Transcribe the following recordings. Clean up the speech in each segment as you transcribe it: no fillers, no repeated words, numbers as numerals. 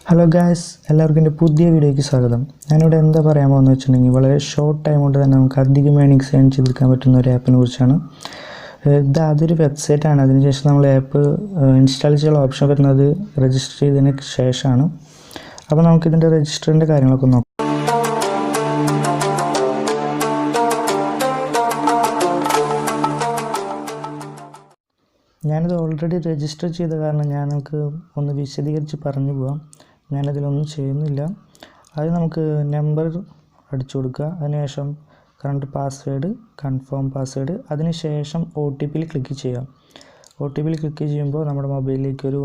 Hello guys, എല്ലാവർക്കും എൻ്റെ പുതിയ വീഡിയോയ്ക്ക് സ്വാഗതം. ഞാനിവിടെ എന്താ പറയാൻ പോകുന്നത് വെച്ചിട്ടുണ്ടെങ്കിൽ വളരെ ഷോർട്ട് ടൈം കൊണ്ട് തന്നെ നമുക്ക് അധികം ഏണിങ്സ് ഏൺ ചെയ്തെടുക്കാൻ പറ്റുന്ന ഒരു ആപ്പിനെ കുറിച്ചാണ്. അതൊരു വെബ്സൈറ്റാണ്. അതിനുശേഷം നമ്മൾ ആപ്പ് ഇൻസ്റ്റാൾ ചെയ്യാനുള്ള ഓപ്ഷൻ വരുന്നത് രജിസ്റ്റർ ചെയ്തതിന് ശേഷമാണ്. അപ്പോൾ നമുക്കിതിൻ്റെ രജിസ്റ്ററിൻ്റെ കാര്യങ്ങളൊക്കെ നോക്കാം. ഞാനിത് ഓൾറെഡി രജിസ്റ്റർ ചെയ്ത കാരണം നമുക്ക് ഒന്ന് വിശദീകരിച്ച് പറഞ്ഞു പോകാം. ഞാനതിലൊന്നും ചെയ്യുന്നില്ല. അത് നമുക്ക് നമ്പർ അടിച്ചു കൊടുക്കുക, അതിനുശേഷം കറണ്ട് പാസ്വേഡ്, കൺഫേം പാസ്വേഡ്, അതിനുശേഷം OTPയിൽ ക്ലിക്ക് ചെയ്യാം. OTPയിൽ ക്ലിക്ക് ചെയ്യുമ്പോൾ നമ്മുടെ മൊബൈലിലേക്കൊരു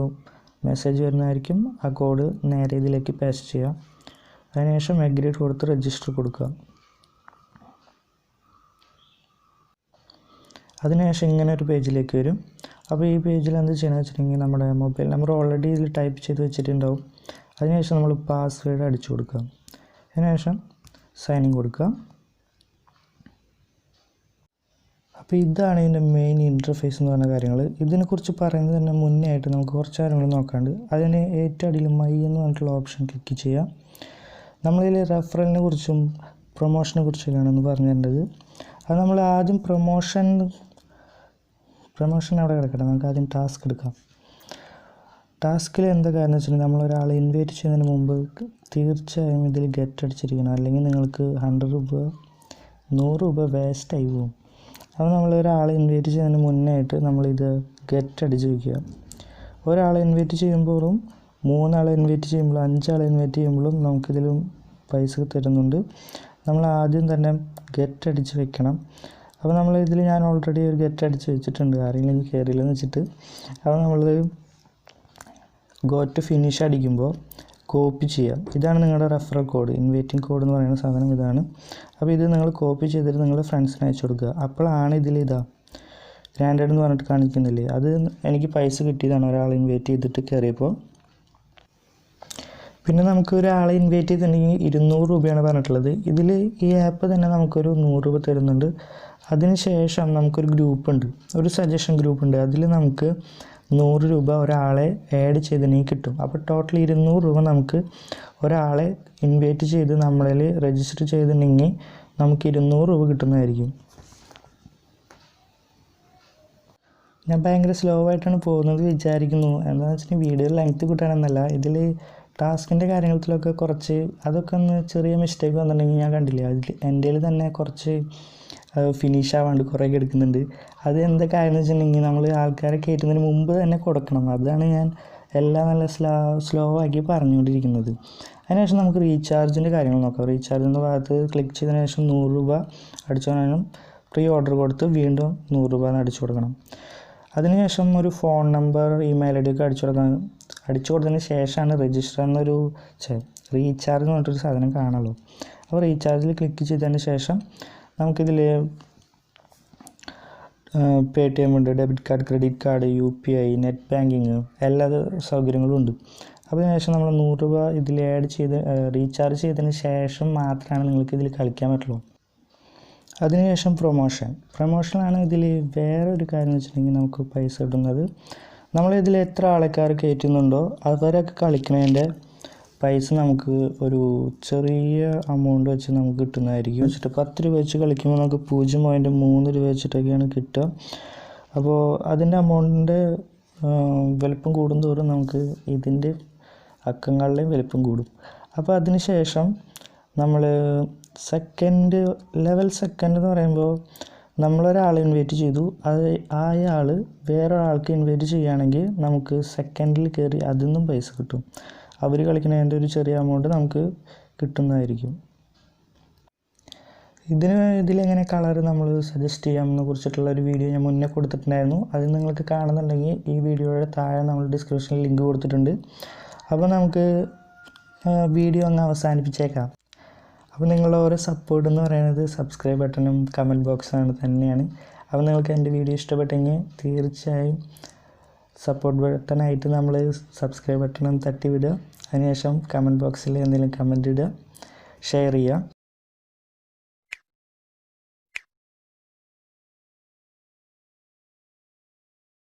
മെസ്സേജ് വരുന്നതായിരിക്കും. ആ കോഡ് നേരെ ഇതിലേക്ക് പേസ്റ്റ് ചെയ്യാം. അതിനുശേഷം അഗ്രീഡ് കൊടുത്ത് രജിസ്റ്റർ കൊടുക്കുക. അതിനുശേഷം ഇങ്ങനെ ഒരു പേജിലേക്ക് വരും. അപ്പോൾ ഈ പേജിൽ എന്ത് ചെയ്യണമെന്ന് വെച്ചിട്ടുണ്ടെങ്കിൽ നമ്മുടെ മൊബൈൽ നമ്പർ ഓൾറെഡി ഇതിൽ ടൈപ്പ് ചെയ്ത് വെച്ചിട്ടുണ്ടാവും. അതിനുശേഷം നമ്മൾ പാസ്വേഡ് അടിച്ചു കൊടുക്കുക. അതിനുശേഷം സൈനിങ് കൊടുക്കുക. അപ്പോൾ ഇതാണ് ഇതിൻ്റെ മെയിൻ ഇൻ്റർഫേസ് എന്ന് പറഞ്ഞ കാര്യങ്ങൾ. ഇതിനെക്കുറിച്ച് പറയുന്നത് തന്നെ മുന്നേ ആയിട്ട് നമുക്ക് കുറച്ച് കാര്യങ്ങൾ നോക്കാണ്ട്. അതിന് ഏറ്റവും അടിയിൽ മൈ എന്ന് പറഞ്ഞിട്ടുള്ള ഓപ്ഷൻ ക്ലിക്ക് ചെയ്യുക. നമ്മളിതിൽ റെഫറലിനെ കുറിച്ചും പ്രൊമോഷനെ കുറിച്ചൊക്കെയാണ് ഒന്ന് പറഞ്ഞു തരേണ്ടത്. അത് നമ്മൾ ആദ്യം പ്രൊമോഷൻ അവിടെ കിടക്കട്ടെ. നമുക്ക് ആദ്യം ടാസ്ക് എടുക്കാം. ടാസ്കിൽ എന്താ കാര്യം വെച്ചിട്ടുണ്ടെങ്കിൽ നമ്മളൊരാളെ ഇൻവൈറ്റ് ചെയ്യുന്നതിന് മുമ്പ് തീർച്ചയായും ഇതിൽ ഗെറ്റ് അടിച്ചിരിക്കണം, അല്ലെങ്കിൽ നിങ്ങൾക്ക് 100 രൂപ 100 രൂപ വേസ്റ്റായി പോകും. അപ്പോൾ നമ്മളൊരാളെ ഇൻവൈറ്റ് ചെയ്യുന്നതിന് മുന്നേ ആയിട്ട് നമ്മളിത് ഗെറ്റ് അടിച്ച് വയ്ക്കുക. ഒരാളെ ഇൻവൈറ്റ് ചെയ്യുമ്പോഴും 3 ആളെ ഇൻവൈറ്റ് ചെയ്യുമ്പോഴും 5 ആളെ ഇൻവൈറ്റ് ചെയ്യുമ്പോഴും നമുക്കിതിലും പൈസ തരുന്നുണ്ട്. നമ്മൾ ആദ്യം തന്നെ ഗെറ്റ് അടിച്ച് വെക്കണം. അപ്പോൾ ഞാൻ ഓൾറെഡി ഒരു ഗെറ്റ് അടിച്ച് വെച്ചിട്ടുണ്ട്, ആരെങ്കിലും കയറിയില്ലെന്ന് വെച്ചിട്ട്. അപ്പോൾ നമ്മൾ ഗോ ടു ഫിനിഷ് അടിക്കുമ്പോൾ കോപ്പി ചെയ്യാം. ഇതാണ് നിങ്ങളുടെ റെഫറൽ കോഡ്, ഇൻവൈറ്റിംഗ് കോഡ് എന്ന് പറയുന്ന സാധനം ഇതാണ്. അപ്പോൾ ഇത് നിങ്ങൾ കോപ്പി ചെയ്തിട്ട് നിങ്ങളുടെ ഫ്രണ്ട്സിന് അയച്ചു കൊടുക്കുക. അപ്പോഴാണ് ഗ്രാൻഡഡ് എന്ന് പറഞ്ഞിട്ട് കാണിക്കുന്നില്ലേ, അത് എനിക്ക് പൈസ കിട്ടിയതാണ് ഒരാളെ ഇൻവൈറ്റ് ചെയ്തിട്ട് കയറിയപ്പോൾ. പിന്നെ നമുക്ക് ഒരാളെ ഇൻവൈറ്റ് ചെയ്തിട്ടുണ്ടെങ്കിൽ 200 രൂപയാണ് പറഞ്ഞിട്ടുള്ളത്. ഈ ആപ്പ് തന്നെ നമുക്കൊരു 100 രൂപ തരുന്നുണ്ട്. അതിനുശേഷം നമുക്കൊരു ഗ്രൂപ്പുണ്ട്, ഒരു സജഷൻ ഗ്രൂപ്പുണ്ട്. അതിൽ നമുക്ക് 100 രൂപ ഒരാളെ ആഡ് ചെയ്തിട്ടുണ്ടെങ്കിൽ കിട്ടും. അപ്പോൾ ടോട്ടൽ 200 രൂപ നമുക്ക് ഒരാളെ ഇൻവൈറ്റ് ചെയ്ത് നമ്മളിൽ രജിസ്റ്റർ ചെയ്തിട്ടുണ്ടെങ്കിൽ നമുക്ക് 200 രൂപ കിട്ടുന്നതായിരിക്കും. ഞാൻ ഭയങ്കര സ്ലോ ആയിട്ടാണ് പോകുന്നത് വിചാരിക്കുന്നു. എന്താണെന്ന് വെച്ചിട്ടുണ്ടെങ്കിൽ വീഡിയോ ലെങ്ത്ത് കൂട്ടാനെന്നല്ല, ഇതിൽ ടാസ്കിൻ്റെ കാര്യത്തിലൊക്കെ കുറച്ച് അതൊക്കെ ഒന്ന് ചെറിയ മിസ്റ്റേക്ക് വന്നിട്ടുണ്ടെങ്കിൽ ഞാൻ കണ്ടില്ല, എൻ്റെ തന്നെ കുറച്ച് ഫിനിഷ് ആവാണ്ട് കുറേയൊക്കെ എടുക്കുന്നുണ്ട്. അത് എന്താ കാര്യം എന്ന് വെച്ചിട്ടുണ്ടെങ്കിൽ നമ്മൾ ആൾക്കാരെ കയറ്റുന്നതിന് മുമ്പ് തന്നെ കൊടുക്കണം. അതാണ് ഞാൻ എല്ലാം നല്ല സ്ലോ ആക്കി പറഞ്ഞുകൊണ്ടിരിക്കുന്നത്. അതിനുശേഷം നമുക്ക് റീചാർജിൻ്റെ കാര്യങ്ങൾ നോക്കാം. റീചാർജിൻ്റെ ഭാഗത്ത് ക്ലിക്ക് ചെയ്തതിന് ശേഷം 100 രൂപ അടിച്ചതിനും പ്രീ ഓർഡർ കൊടുത്ത് വീണ്ടും 100 രൂപ അടിച്ചു കൊടുക്കണം. അതിനുശേഷം ഒരു ഫോൺ നമ്പർ, ഇമെയിൽ ID ഒക്കെ അടിച്ചു കൊടുത്തതിന് ശേഷമാണ് രജിസ്റ്റർ എന്നൊരു റീചാർജ് എന്ന് പറഞ്ഞിട്ടൊരു സാധനം കാണുള്ളൂ. അപ്പോൾ റീചാർജിൽ ക്ലിക്ക് ചെയ്തതിന് ശേഷം നമുക്കിതിൽ Paytm ഉണ്ട്, debit card, credit card, UPI, net banking, എല്ലാ സൗകര്യങ്ങളും ഉണ്ട്. അപ്പോൾ അതിനുശേഷം നമ്മൾ 100 രൂപ ഇതിൽ റീചാർജ് ചെയ്തതിന് ശേഷം മാത്രമാണ് നിങ്ങൾക്ക് ഇതിൽ കളിക്കാൻ പറ്റുള്ളൂ. അതിനുശേഷം പ്രൊമോഷനാണ് ഇതിൽ വേറെ ഒരു കാര്യം എന്ന് വെച്ചിട്ടുണ്ടെങ്കിൽ നമുക്ക് പൈസ കിട്ടുന്നത്. നമ്മളിതിൽ എത്ര ആൾക്കാർ കയറ്റുന്നുണ്ടോ അവരൊക്കെ കളിക്കുന്നതിൻ്റെ പൈസ നമുക്ക് ഒരു ചെറിയ എമൗണ്ട് വെച്ച് നമുക്ക് കിട്ടുന്നതായിരിക്കും. 10 രൂപ വെച്ച് കളിക്കുമ്പോൾ നമുക്ക് 0.3 രൂപ വെച്ചിട്ടൊക്കെയാണ് കിട്ടുക. അപ്പോൾ അതിൻ്റെ എമൗണ്ടിൻ്റെ വലുപ്പം കൂടുന്തോറും നമുക്ക് ഇതിൻ്റെ അക്കങ്ങളുടെയും വലുപ്പം കൂടും. അപ്പോൾ അതിന് ശേഷം നമ്മൾ ലെവൽ സെക്കൻഡ് എന്ന് പറയുമ്പോൾ നമ്മളൊരാളെ ഇൻവൈറ്റ് ചെയ്തു, അയാൾ വേറൊരാൾക്ക് ഇൻവൈറ്റ് ചെയ്യുകയാണെങ്കിൽ നമുക്ക് സെക്കൻഡിൽ കയറി അതിൽ നിന്നും പൈസ കിട്ടും. അവർ കളിക്കുന്നതിൻ്റെ ഒരു ചെറിയ എമൗണ്ട് നമുക്ക് കിട്ടുന്നതായിരിക്കും. ഇതിലെങ്ങനെ കളർ നമ്മൾ സജസ്റ്റ് ചെയ്യാമെന്ന് കുറിച്ചിട്ടുള്ള ഒരു വീഡിയോ ഞാൻ മുന്നേ കൊടുത്തിട്ടുണ്ടായിരുന്നു. അത് നിങ്ങൾക്ക് കാണുന്നുണ്ടെങ്കിൽ ഈ വീഡിയോയുടെ താഴെ നമ്മൾ ഡിസ്ക്രിപ്ഷനിൽ ലിങ്ക് കൊടുത്തിട്ടുണ്ട്. അപ്പോൾ നമുക്ക് വീഡിയോ അങ്ങ് അവസാനിപ്പിച്ചേക്കാം. അപ്പോൾ നിങ്ങളുടെ ഓരോ സപ്പോർട്ട് എന്ന് പറയുന്നത് സബ്സ്ക്രൈബ് ബട്ടണും കമൻറ്റ് ബോക്സും തന്നെയാണ്. അപ്പോൾ നിങ്ങൾക്ക് എൻ്റെ വീഡിയോ ഇഷ്ടപ്പെട്ടെങ്കിൽ തീർച്ചയായും സപ്പോർട്ട് ബട്ടണായിട്ട് നമ്മൾ സബ്സ്ക്രൈബ് ബട്ടണും തട്ടി വിടുക. അതിനുശേഷം കമൻറ്റ് ബോക്സിൽ എന്തെങ്കിലും കമൻറ്റ് ഇടുക, ഷെയർ ചെയ്യുക.